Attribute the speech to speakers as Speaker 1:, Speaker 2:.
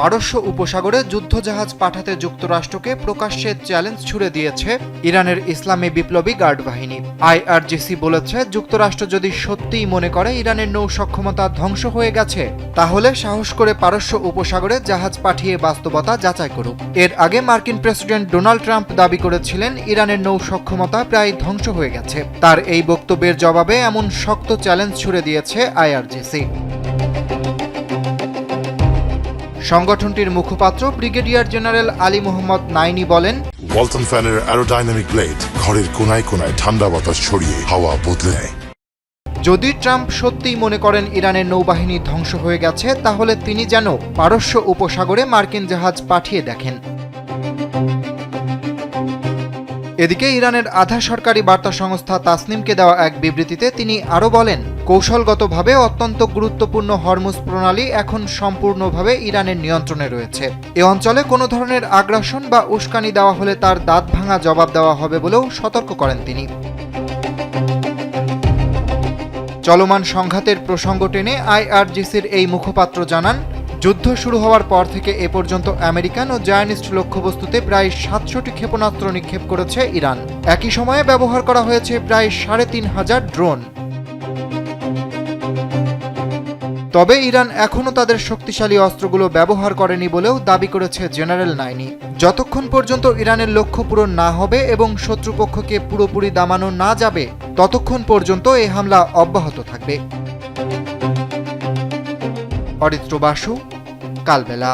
Speaker 1: পারস্য উপসাগরে যুদ্ধজাহাজ পাঠাতে যুক্তরাষ্ট্রকে প্রকাশ্যে চ্যালেঞ্জ ছুড়ে দিয়েছে ইরানের ইসলামী বিপ্লবী গার্ড বাহিনী। আইআরজিসি বলেছে, যুক্তরাষ্ট্র যদি সত্যিই মনে করে ইরানের নৌ সক্ষমতা ধ্বংস হয়ে গেছে, তাহলে সাহস করে পারস্য উপসাগরে জাহাজ পাঠিয়ে বাস্তবতা যাচাই করুক। এর আগে মার্কিন প্রেসিডেন্ট ডোনাল্ড ট্রাম্প দাবি করেছিলেন ইরানের নৌ সক্ষমতা প্রায় ধ্বংস হয়ে গেছে। তার এই বক্তব্যের জবাবে এমন শক্ত চ্যালেঞ্জ ছুড়ে দিয়েছে আইআরজিসি। সংগঠনটির মুখপাত্র ব্রিগেডিয়ার জেনারেল আলী মোহাম্মদ নাইনি বলেন,
Speaker 2: ওয়ালটন ফ্যানের অ্যারোডাইনামিক ব্লেড ঘরের কোনায় কোনায় ঠান্ডা বাতাস ছড়িয়ে হাওয়া বদলে নেয়।
Speaker 1: যদি ট্রাম্প সত্যিই মনে করেন ইরানের নৌবাহিনী ধ্বংস হয়ে গেছে, তাহলে তিনি যেন পারস্য উপসাগরে মার্কিন জাহাজ পাঠিয়ে দেখেন। এদিকে ইরানের আধা সরকারি বার্তা সংস্থা তাসনিমকে দেওয়া এক বিবৃতিতে তিনি আরও বলেন, কৌশলগতভাবে অত্যন্ত গুরুত্বপূর্ণ হরমুজ প্রণালী এখন সম্পূর্ণভাবে ইরানের নিয়ন্ত্রণে রয়েছে। এ অঞ্চলে কোনো ধরনের আগ্রাসন বা উস্কানি দেওয়া হলে তার দাঁত ভাঙা জবাব দেওয়া হবে বলেও সতর্ক করেন তিনি। চলমান সংঘাতের প্রসঙ্গ টেনে আইআরজিসির এই মুখপাত্র জানান, যুদ্ধ শুরু হওয়ার পর থেকে এ পর্যন্ত আমেরিকান ও জায়নিস্ট লক্ষ্যবস্তুতে প্রায় ৭০০টি ক্ষেপণাস্ত্র নিক্ষেপ করেছে ইরান। একই সময়ে ব্যবহার করা হয়েছে প্রায় ৩৫০০ ড্রোন। তবে ইরান এখনও তাদের শক্তিশালী অস্ত্রগুলো ব্যবহার করেনি বলেও দাবি করেছে জেনারেল নাইনি। যতক্ষণ পর্যন্ত ইরানের লক্ষ্য পূরণ না হবে এবং শত্রুপক্ষকে পুরোপুরি দামানো না যাবে, ততক্ষণ পর্যন্ত এই হামলা অব্যাহত থাকবে। অরিত্র বাসু, কালবেলা।